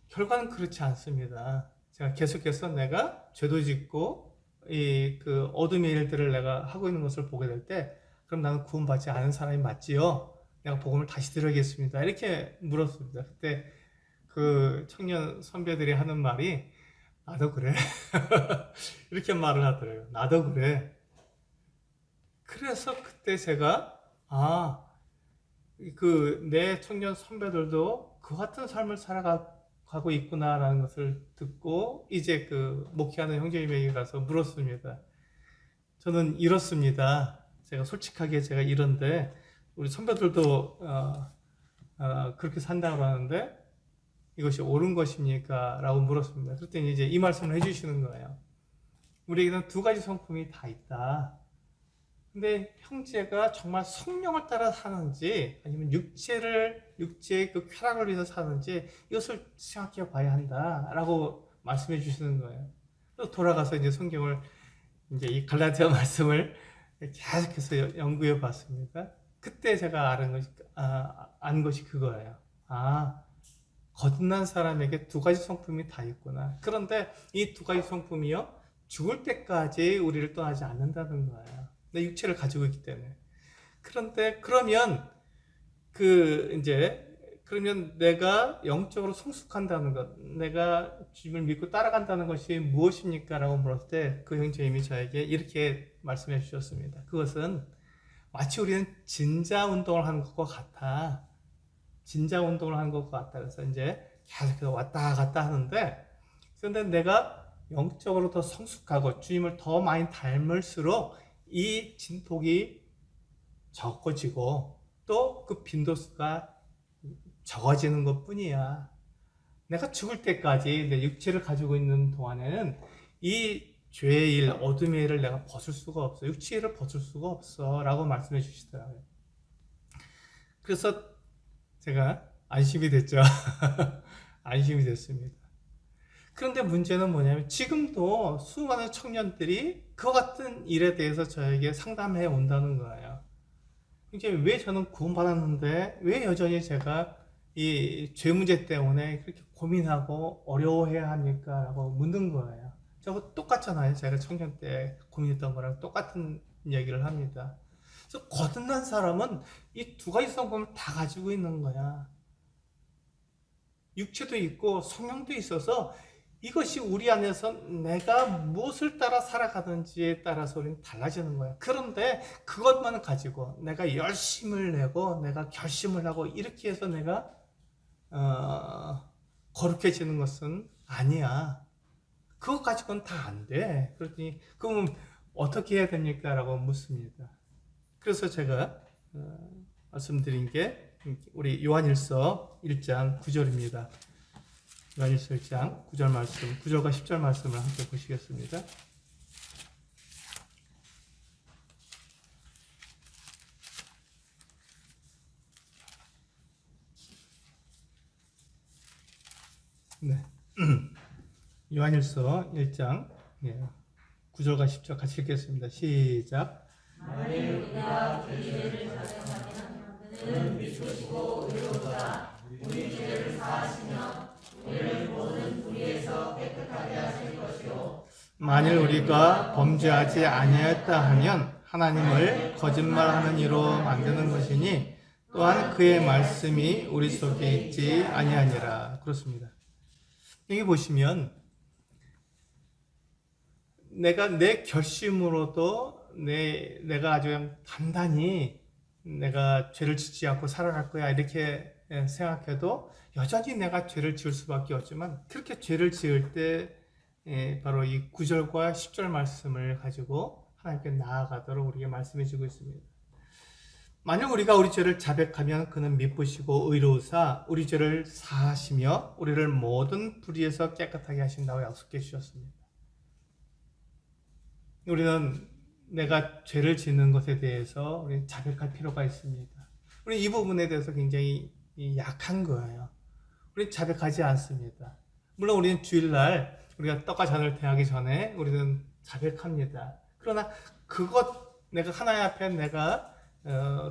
결과는 그렇지 않습니다. 제가 계속해서 내가 죄도 짓고 이 그 어둠의 일들을 내가 하고 있는 것을 보게 될 때, 그럼 나는 구원받지 않은 사람이 맞지요? 내가 복음을 다시 드려야겠습니다. 이렇게 물었습니다. 그때 그 청년 선배들이 하는 말이 나도 그래. 이렇게 말을 하더라고요. 나도 그래. 그래서 그때 제가 그 내 청년 선배들도 그 같은 삶을 살아가고 있구나라는 것을 듣고 이제 그 목회하는 형제님에게 가서 물었습니다. 저는 이렇습니다. 제가 솔직하게 제가 이런데 우리 선배들도 그렇게 산다고 하는데 이것이 옳은 것입니까? 라고 물었습니다. 그랬더니 이제 이 말씀을 해주시는 거예요. 우리에게는 두 가지 성품이 다 있다. 근데 형제가 정말 성령을 따라 사는지 아니면 육체의 그 쾌락을 위해서 사는지 이것을 생각해 봐야 한다라고 말씀해 주시는 거예요. 또 돌아가서 이제 성경을 이제 이 갈라디아 말씀을 계속해서 연구해 봤습니다. 그때 제가 안 것이 그거예요. 거듭난 사람에게 두 가지 성품이 다 있구나. 그런데 이 두 가지 성품이요, 죽을 때까지 우리를 떠나지 않는다는 거예요. 내 육체를 가지고 있기 때문에. 그런데 그러면 그러면 내가 영적으로 성숙한다는 것, 내가 주님을 믿고 따라간다는 것이 무엇입니까? 라고 물었을 때 그 형제님이 저에게 이렇게 말씀해 주셨습니다. 그것은 마치 우리는 진자 운동을 하는 것과 같아. 진자 운동을 하는 것과 같다. 그래서 이제 계속해서 왔다 갔다 하는데, 그런데 내가 영적으로 더 성숙하고 주님을 더 많이 닮을수록 이 진폭이 적어지고 또 그 빈도수가 적어지는 것 뿐이야. 내가 죽을 때까지 내 육체를 가지고 있는 동안에는 이 죄의 일, 어둠의 일을 내가 벗을 수가 없어. 육체의 일을 벗을 수가 없어. 라고 말씀해 주시더라고요. 그래서 제가 안심이 됐죠. 안심이 됐습니다. 그런데 문제는 뭐냐면 지금도 수많은 청년들이 그 같은 일에 대해서 저에게 상담해 온다는 거예요. 이제 왜 저는 구원받았는데 왜 여전히 제가 이 죄 문제 때문에 그렇게 고민하고 어려워해야 합니까? 라고 묻는 거예요. 저거 똑같잖아요. 제가 청년 때 고민했던 거랑 똑같은 얘기를 합니다. 그래서 거듭난 사람은 이 두 가지 성품을 다 가지고 있는 거야. 육체도 있고 성령도 있어서 이것이 우리 안에서 내가 무엇을 따라 살아가는지에 따라서 우리는 달라지는 거야. 그런데 그것만 가지고 내가 열심을 내고 내가 결심을 하고 이렇게 해서 내가 거룩해지는 것은 아니야. 그것 가지고는 다 안 돼. 그랬더니 그럼 어떻게 해야 됩니까? 라고 묻습니다. 그래서 제가 말씀드린 게 우리 요한일서 1장 9절입니다. 요한일서 1장 9절 말씀, 9절과 10절 말씀을 함께 보시겠습니다. 네. 요한일서 1장 9절과 10절 같이 읽겠습니다. 시작. 만일 우리가 죄를 자정하면 그는 미치시고 의로다. 우리 죄를 사하시며 우리를 모든 불의에서 깨끗하게 하실 것이요. 만일 우리가 범죄하지 아니하였다 하면 하나님을 거짓말하는 이로 만드는 것이니 또한 그의 말씀이 우리 속에 있지 아니하니라. 그렇습니다. 여기 보시면 내가 내 결심으로도 내가 아주 그냥 단단히 내가 죄를 짓지 않고 살아갈 거야 이렇게 생각해도 여전히 내가 죄를 지을 수밖에 없지만, 그렇게 죄를 지을 때 바로 이 9절과 10절 말씀을 가지고 하나님께 나아가도록 우리에게 말씀해 주고 있습니다. 만약 우리가 우리 죄를 자백하면 그는 미쁘시고 의로우사 우리 죄를 사하시며 우리를 모든 불의에서 깨끗하게 하신다고 약속해 주셨습니다. 우리는 내가 죄를 짓는 것에 대해서 우리는 자백할 필요가 있습니다. 우리 이 부분에 대해서 굉장히 약한 거예요. 우리는 자백하지 않습니다. 물론 우리는 주일날 우리가 떡과 잔을 대하기 전에 우리는 자백합니다. 그러나 그것 내가 하나님 앞에 내가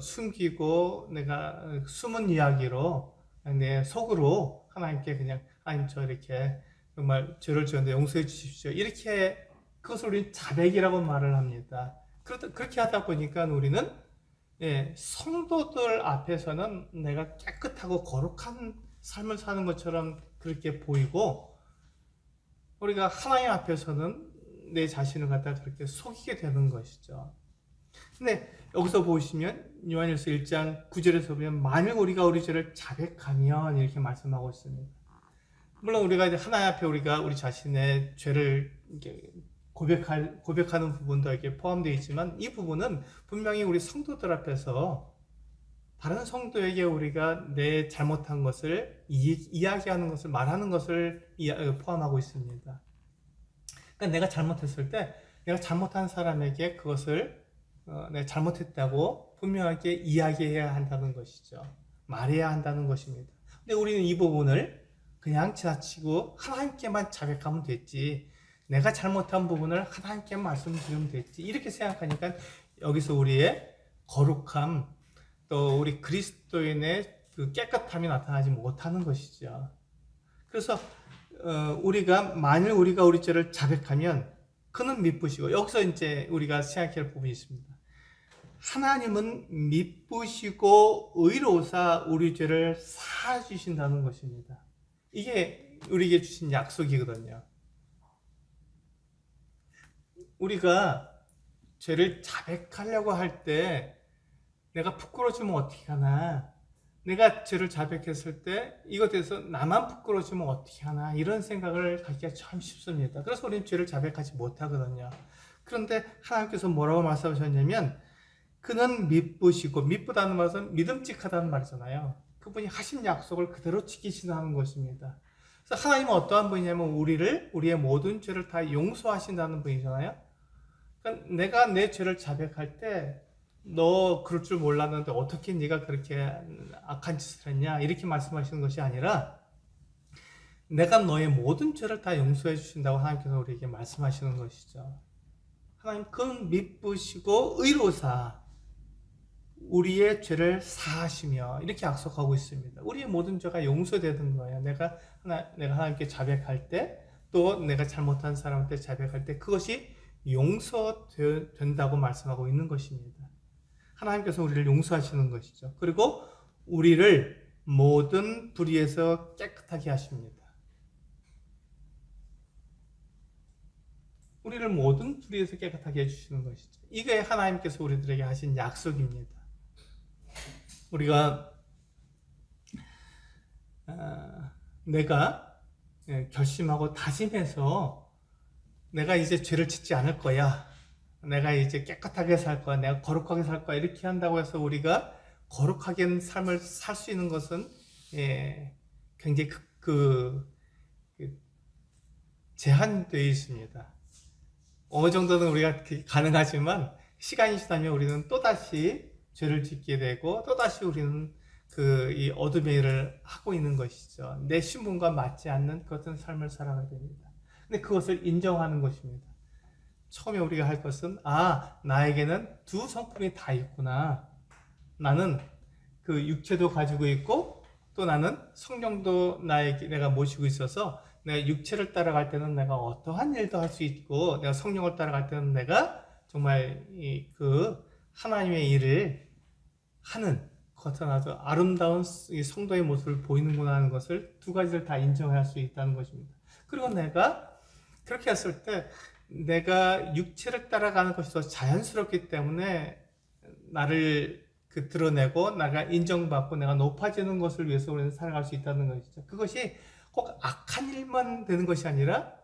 숨기고 내가 숨은 이야기로 내 속으로 하나님께 그냥 하나님 저 이렇게 정말 죄를 지었는데 용서해 주십시오. 이렇게 그것을 우리는 자백이라고 말을 합니다. 그렇게 하다 보니까 우리는 성도들 앞에서는 내가 깨끗하고 거룩한 삶을 사는 것처럼 그렇게 보이고 우리가 하나님 앞에서는 내 자신을 갖다 그렇게 속이게 되는 것이죠. 근데 여기서 보시면 요한일서 1장 9절에서 보면 만일 우리가 우리 죄를 자백하면 이렇게 말씀하고 있습니다. 물론 우리가 이제 하나님 앞에 우리가 우리 자신의 죄를 고백하는 부분도 이렇게 포함되어 있지만 이 부분은 분명히 우리 성도들 앞에서 다른 성도에게 우리가 내 잘못한 것을 이야기하는 것을 말하는 것을 포함하고 있습니다. 그러니까 내가 잘못했을 때 내가 잘못한 사람에게 그것을 내가 잘못했다고 분명하게 이야기해야 한다는 것이죠. 말해야 한다는 것입니다. 근데 우리는 이 부분을 그냥 지나치고 하나님께만 자백하면 됐지, 내가 잘못한 부분을 하나님께 말씀드리면 됐지, 이렇게 생각하니까 여기서 우리의 거룩함 또 우리 그리스도인의 그 깨끗함이 나타나지 못하는 것이죠. 그래서 만일 우리가 우리 죄를 자백하면 그는 미쁘시고, 여기서 이제 우리가 생각할 부분이 있습니다. 하나님은 미쁘시고 의로우사 우리 죄를 사하주신다는 것입니다. 이게 우리에게 주신 약속이거든요. 우리가 죄를 자백하려고 할 때 내가 부끄러워지면 어떻게 하나, 내가 죄를 자백했을 때 이것에 대해서 나만 부끄러워지면 어떻게 하나, 이런 생각을 갖기가 참 쉽습니다. 그래서 우리는 죄를 자백하지 못하거든요. 그런데 하나님께서 뭐라고 말씀하셨냐면 그는 미쁘시고, 미쁘다는 말은 믿음직하다는 말이잖아요. 그분이 하신 약속을 그대로 지키신다는 것입니다. 그래서 하나님은 어떠한 분이냐면 우리의 모든 죄를 다 용서하신다는 분이잖아요. 그러니까 내가 내 죄를 자백할 때 너 그럴 줄 몰랐는데 어떻게 네가 그렇게 악한 짓을 했냐, 이렇게 말씀하시는 것이 아니라 내가 너의 모든 죄를 다 용서해 주신다고 하나님께서 우리에게 말씀하시는 것이죠. 하나님 그는 미쁘시고 의로우사 우리의 죄를 사하시며 이렇게 약속하고 있습니다. 우리의 모든 죄가 용서되는 거예요. 내가 하나님께 자백할 때, 또 내가 잘못한 사람한테 자백할 때 그것이 용서된다고 말씀하고 있는 것입니다. 하나님께서 우리를 용서하시는 것이죠. 그리고 우리를 모든 불의에서 깨끗하게 하십니다. 우리를 모든 불의에서 깨끗하게 해주시는 것이죠. 이게 하나님께서 우리들에게 하신 약속입니다. 우리가 내가 결심하고 다짐해서 내가 이제 죄를 짓지 않을 거야, 내가 이제 깨끗하게 살 거야, 내가 거룩하게 살 거야, 이렇게 한다고 해서 우리가 거룩하게 삶을 살 수 있는 것은 굉장히 제한되어 있습니다. 어느 정도는 우리가 가능하지만 시간이 지나면 우리는 또다시 죄를 짓게 되고 또다시 우리는 이 어둠의 일을 하고 있는 것이죠. 내 신분과 맞지 않는 그런 삶을 살아가야 됩니다. 근데 그것을 인정하는 것입니다. 처음에 우리가 할 것은 나에게는 두 성품이 다 있구나. 나는 그 육체도 가지고 있고 또 나는 성령도 내가 모시고 있어서 내가 육체를 따라갈 때는 내가 어떠한 일도 할 수 있고, 내가 성령을 따라갈 때는 내가 정말 하나님의 일을 하는 겉은 아주 아름다운 성도의 모습을 보이는구나 하는 것을, 두 가지를 다 인정할 수 있다는 것입니다. 그리고 내가 그렇게 했을 때 내가 육체를 따라가는 것이 더 자연스럽기 때문에 나를 드러내고 내가 인정받고 내가 높아지는 것을 위해서 우리는 살아갈 수 있다는 것이죠. 그것이 꼭 악한 일만 되는 것이 아니라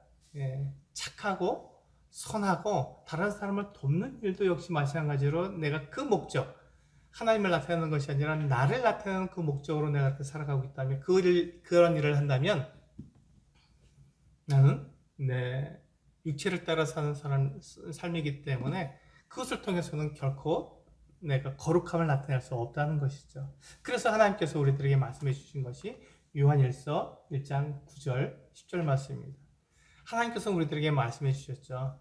착하고 선하고 다른 사람을 돕는 일도 역시 마찬가지로 내가 그 목적, 하나님을 나타내는 것이 아니라 나를 나타내는 그 목적으로 내가 이렇게 살아가고 있다면 그런 일을 한다면 나는 내 육체를 따라 사는 삶이기 때문에 그것을 통해서는 결코 내가 거룩함을 나타낼 수 없다는 것이죠. 그래서 하나님께서 우리들에게 말씀해 주신 것이 요한일서 1장 9절 10절 말씀입니다. 하나님께서 우리들에게 말씀해 주셨죠.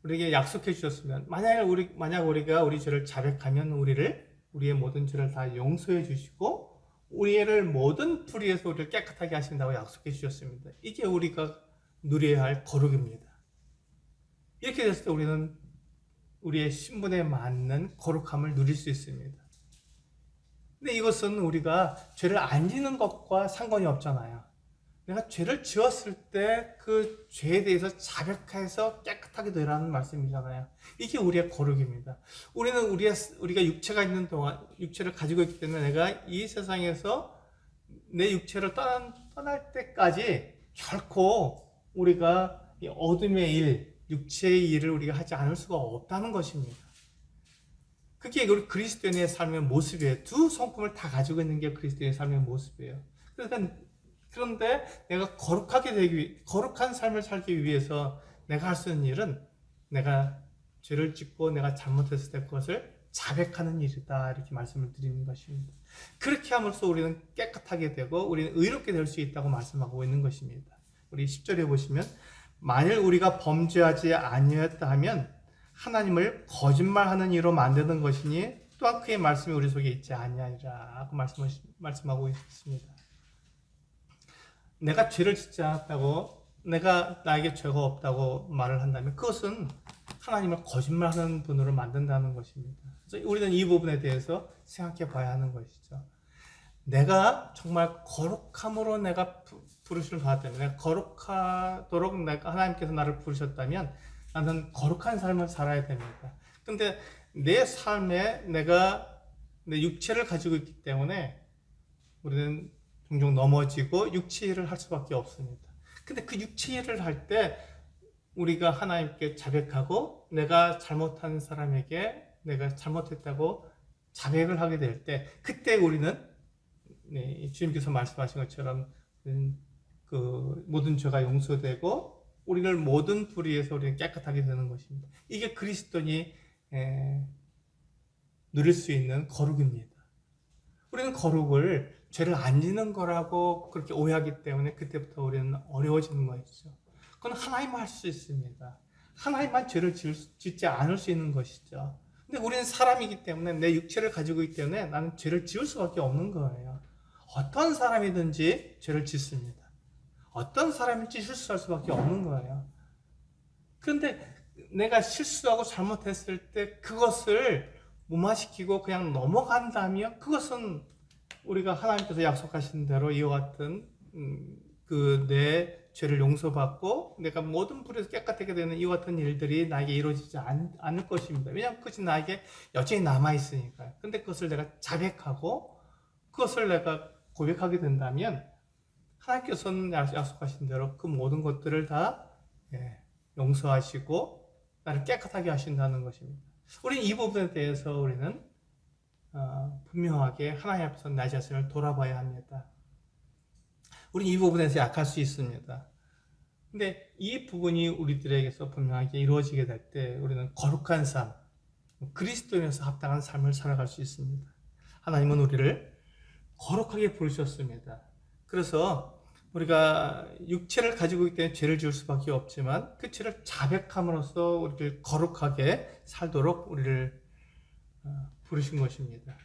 우리에게 약속해 주셨으면 만약 우리가 우리 죄를 자백하면 우리의 모든 죄를 다 용서해 주시고 우리를 모든 불의에서 우리를 깨끗하게 하신다고 약속해 주셨습니다. 이게 우리가 누려야 할 거룩입니다. 이렇게 됐을 때 우리는 우리의 신분에 맞는 거룩함을 누릴 수 있습니다. 근데 이것은 우리가 죄를 안 지는 것과 상관이 없잖아요. 내가 죄를 지었을 때 그 죄에 대해서 자백해서 깨끗하게 되라는 말씀이잖아요. 이게 우리의 거룩입니다. 우리는 우리가 육체가 있는 동안, 육체를 가지고 있기 때문에 내가 이 세상에서 내 육체를 떠날 때까지 결코 우리가 이 어둠의 일, 육체의 일을 우리가 하지 않을 수가 없다는 것입니다. 그게 우리 그리스도인의 삶의 모습이에요. 두 성품을 다 가지고 있는 게 그리스도인의 삶의 모습이에요. 그런데 내가 거룩한 삶을 살기 위해서 내가 할 수 있는 일은 내가 죄를 짓고 내가 잘못했을 때 그것을 자백하는 일이다. 이렇게 말씀을 드리는 것입니다. 그렇게 함으로써 우리는 깨끗하게 되고 우리는 의롭게 될 수 있다고 말씀하고 있는 것입니다. 우리 10절에 보시면 만일 우리가 범죄하지 아니었다 하면 하나님을 거짓말하는 이로 만드는 것이니 또한 그의 말씀이 우리 속에 있지 아니하리라 말씀하고 있습니다. 내가 죄를 짓지 않았다고 나에게 죄가 없다고 말을 한다면 그것은 하나님을 거짓말하는 분으로 만든다는 것입니다. 그래서 우리는 이 부분에 대해서 생각해 봐야 하는 것이죠. 내가 정말 거룩함으로 내가 부르심을 받았다면, 내가 거룩하도록 하나님께서 나를 부르셨다면 나는 거룩한 삶을 살아야 됩니다. 근데 내 삶에 내가 내 육체를 가지고 있기 때문에 우리는 종종 넘어지고 육체 일을 할 수밖에 없습니다. 근데 그 육체 일을 할 때 우리가 하나님께 자백하고 내가 잘못한 사람에게 내가 잘못했다고 자백을 하게 될 때 그때 우리는 주님께서 말씀하신 것처럼 그 모든 죄가 용서되고 우리를 모든 불의에서 우리는 깨끗하게 되는 것입니다. 이게 그리스도인이 누릴 수 있는 거룩입니다. 우리는 거룩을 죄를 안 지는 거라고 그렇게 오해하기 때문에 그때부터 우리는 어려워지는 것이죠. 그건 하나님만 할 수 있습니다. 하나님만 죄를 짓지 않을 수 있는 것이죠. 근데 우리는 사람이기 때문에 내 육체를 가지고 있기 때문에 나는 죄를 지을 수밖에 없는 거예요. 어떤 사람이든지 죄를 짓습니다. 어떤 사람인지 실수할 수밖에 없는 거예요. 그런데 내가 실수하고 잘못했을 때 그것을 무마시키고 그냥 넘어간다면 그것은 우리가 하나님께서 약속하신 대로 이와 같은 내 죄를 용서받고 내가 모든 불에서 깨끗하게 되는 이와 같은 일들이 나에게 이루어지지 않을 것입니다. 왜냐하면 그것이 나에게 여전히 남아있으니까요. 근데 그것을 내가 자백하고 그것을 내가 고백하게 된다면 하나님께서는 약속하신 대로 그 모든 것들을 다 용서하시고 나를 깨끗하게 하신다는 것입니다. 우리는 이 부분에 대해서 우리는 분명하게 하나님 앞에서 나 자신을 돌아봐야 합니다. 우리는 이 부분에서 약할 수 있습니다. 근데 이 부분이 우리들에게서 분명하게 이루어지게 될 때 우리는 거룩한 삶, 그리스도인에서 합당한 삶을 살아갈 수 있습니다. 하나님은 우리를 거룩하게 부르셨습니다. 그래서 우리가 육체를 가지고 있기 때문에 죄를 지을 수밖에 없지만 그 죄를 자백함으로써 우리를 거룩하게 살도록 우리를 부르신 것입니다.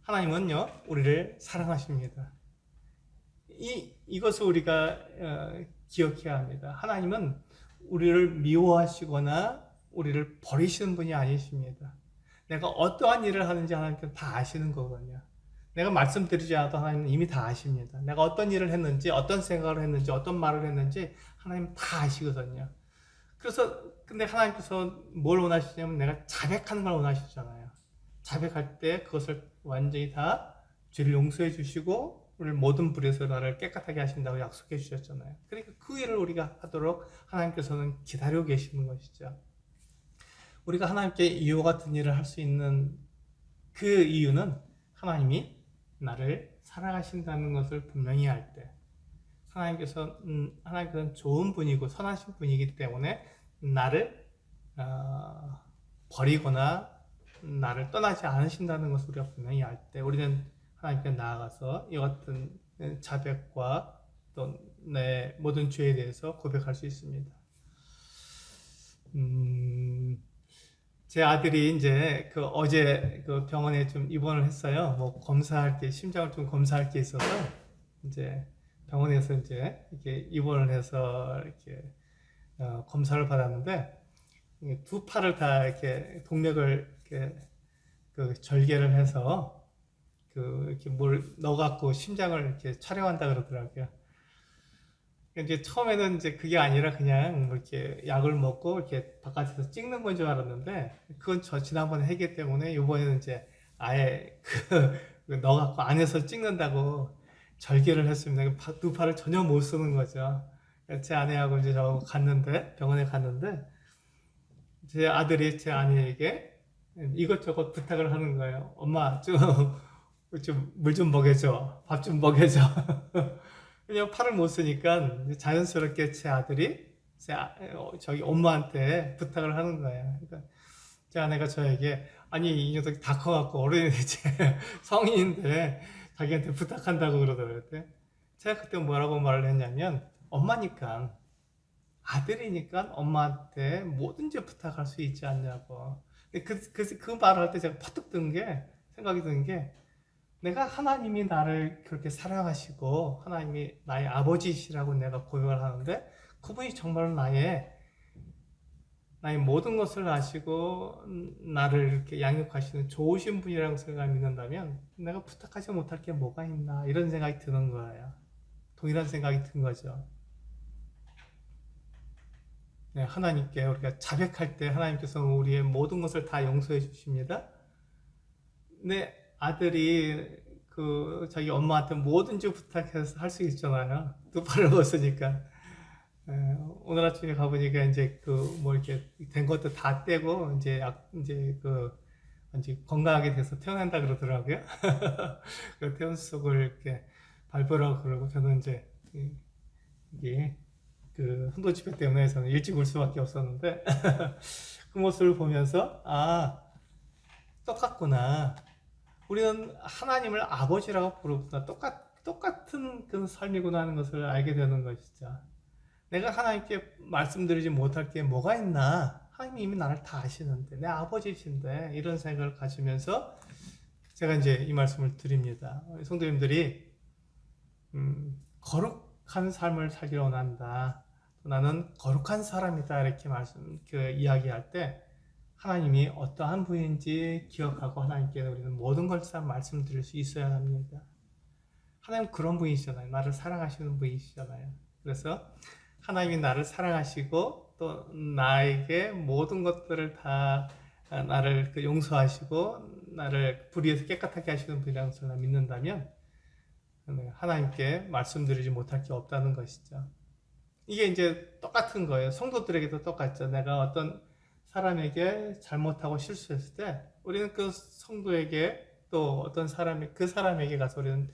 하나님은요, 우리를 사랑하십니다. 이것을 우리가 기억해야 합니다. 하나님은 우리를 미워하시거나 우리를 버리시는 분이 아니십니다. 내가 어떠한 일을 하는지 하나님께서 다 아시는 거거든요. 내가 말씀드리지 않아도 하나님은 이미 다 아십니다. 내가 어떤 일을 했는지, 어떤 생각을 했는지, 어떤 말을 했는지 하나님은 다 아시거든요. 근데 하나님께서 뭘 원하시냐면 내가 자백하는 걸 원하시잖아요. 자백할 때 그것을 완전히 다 죄를 용서해 주시고 우리 모든 불에서 나를 깨끗하게 하신다고 약속해 주셨잖아요. 그러니까 그 일을 우리가 하도록 하나님께서는 기다리고 계시는 것이죠. 우리가 하나님께 이와 같은 일을 할 수 있는 그 이유는 하나님이 나를 사랑하신다는 것을 분명히 알 때, 하나님께서는 좋은 분이고 선하신 분이기 때문에 나를 버리거나 나를 떠나지 않으신다는 것을 우리가 분명히 알 때, 우리는 하나님께 나아가서 이 같은 자백과 또 내 모든 죄에 대해서 고백할 수 있습니다. 제 아들이 이제 어제 병원에 좀 입원을 했어요. 뭐 검사할 게, 심장을 좀 검사할 게 있어서 이제 병원에서 이제 이렇게 입원을 해서 이렇게 검사를 받았는데, 두 팔을 다 이렇게 동맥을 이렇게 절개를 해서 이렇게 뭘 넣어갖고 심장을 이렇게 촬영한다 그러더라고요. 이제 처음에는 이제 그게 아니라 그냥 뭐 이렇게 약을 먹고 이렇게 바깥에서 찍는 건 줄 알았는데, 그건 저 지난번에 했기 때문에 이번에는 이제 아예 넣어갖고 안에서 찍는다고 절개를 했습니다. 두 팔을 전혀 못 쓰는 거죠. 제 아내하고 이제 저 병원에 갔는데, 제 아들이 제 아내에게 이것저것 부탁을 하는 거예요. 엄마, 물 좀 먹여줘. 밥 좀 먹여줘. 왜냐면 팔을 못 쓰니까 자연스럽게 제 아들이 저기 엄마한테 부탁을 하는 거예요. 그러니까 제 아내가 저에게, 아니, 이 녀석이 다 커갖고 어른이 이제 성인인데 자기한테 부탁한다고 그러더라고요. 제가 그때 뭐라고 말을 했냐면, 엄마니까, 아들이니까 엄마한테 뭐든지 부탁할 수 있지 않냐고. 그 말을 할 때 제가 퍼뜩 생각이 든 게, 내가 하나님이 나를 그렇게 사랑하시고 하나님이 나의 아버지시라고 내가 고백을 하는데, 그분이 정말 나의 모든 것을 아시고 나를 이렇게 양육하시는 좋으신 분이라고 생각을 믿는다면 내가 부탁하지 못할 게 뭐가 있나, 이런 생각이 드는 거예요. 동일한 생각이 든 거죠. 네, 하나님께 우리가 자백할 때 하나님께서는 우리의 모든 것을 다 용서해 주십니다. 내 아들이 자기 엄마한테 뭐든지 부탁해서 할 수 있잖아요. 두 팔을 못 쓰니까. 오늘 아침에 가보니까 이제 뭐 이렇게 된 것도 다 떼고 이제 건강하게 돼서 태어난다 그러더라고요. 그 태연 속을 이렇게 밟으라고 그러고, 저는 이제 이게 한도 집회 때문에 저는 일찍 올 수밖에 없었는데 그 모습을 보면서, 똑같구나. 우리는 하나님을 아버지라고 부르구나. 똑같은 그 삶이구나 하는 것을 알게 되는 것이죠. 내가 하나님께 말씀드리지 못할 게 뭐가 있나? 하나님이 이미 나를 다 아시는데, 내 아버지신데, 이런 생각을 가지면서 제가 이제 이 말씀을 드립니다. 성도님들이 거룩한 삶을 살기를 원한다. 나는 거룩한 사람이다. 이렇게 이야기할 때 하나님이 어떠한 분인지 기억하고 하나님께 우리는 모든 걸 다 말씀드릴 수 있어야 합니다. 하나님 그런 분이시잖아요. 나를 사랑하시는 분이시잖아요. 그래서 하나님이 나를 사랑하시고 또 나에게 모든 것들을 다 나를 용서하시고 나를 불의에서 깨끗하게 하시는 분이라는 것을 믿는다면 하나님께 말씀드리지 못할 게 없다는 것이죠. 이게 이제 똑같은 거예요. 성도들에게도 똑같죠. 내가 어떤 사람에게 잘못하고 실수했을 때 우리는 그 성도에게 또 어떤 그 사람에게 가서 우리는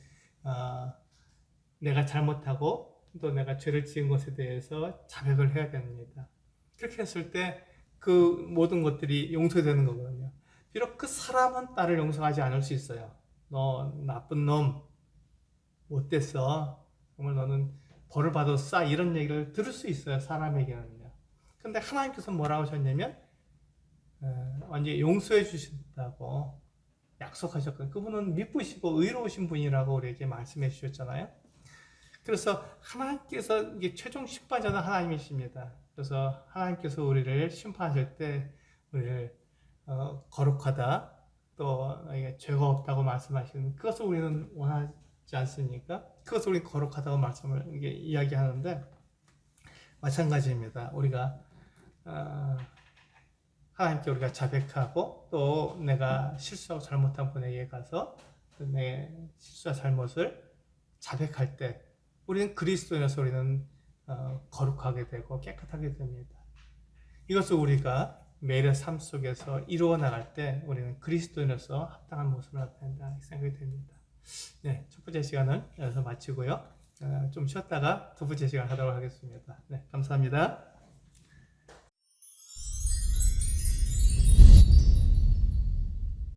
내가 잘못하고 또 내가 죄를 지은 것에 대해서 자백을 해야 됩니다. 그렇게 했을 때 그 모든 것들이 용서되는 거거든요. 비록 그 사람은 나를 용서하지 않을 수 있어요. 너 나쁜 놈, 못됐어, 정말 너는 벌을 받았어, 이런 얘기를 들을 수 있어요. 사람에게는요. 근데 하나님께서 뭐라고 하셨냐면 완전히 용서해 주신다고 약속하셨거든요. 그분은 미쁘시고 의로우신 분이라고 우리에게 말씀해 주셨잖아요. 그래서 하나님께서 이게 최종 심판자는 하나님이십니다. 그래서 하나님께서 우리를 심판하실 때 우리를 거룩하다, 또 죄가 없다고 말씀하시는 그것을 우리는 원하지 않습니까? 그것을 우리는 거룩하다고 말씀을 이야기하는데, 마찬가지입니다. 우리가 하나님께 우리가 자백하고 또 내가 실수하고 잘못한 분에게 가서 내 실수와 잘못을 자백할 때 우리는 그리스도인으로서 우리는 거룩하게 되고 깨끗하게 됩니다. 이것을 우리가 매일의 삶 속에서 이루어 나갈 때 우리는 그리스도인으로서 합당한 모습을 나타낸다 이렇게 생각이 됩니다. 네, 첫 번째 시간은 여기서 마치고요. 좀 쉬었다가 두 번째 시간 하도록 하겠습니다. 네, 감사합니다.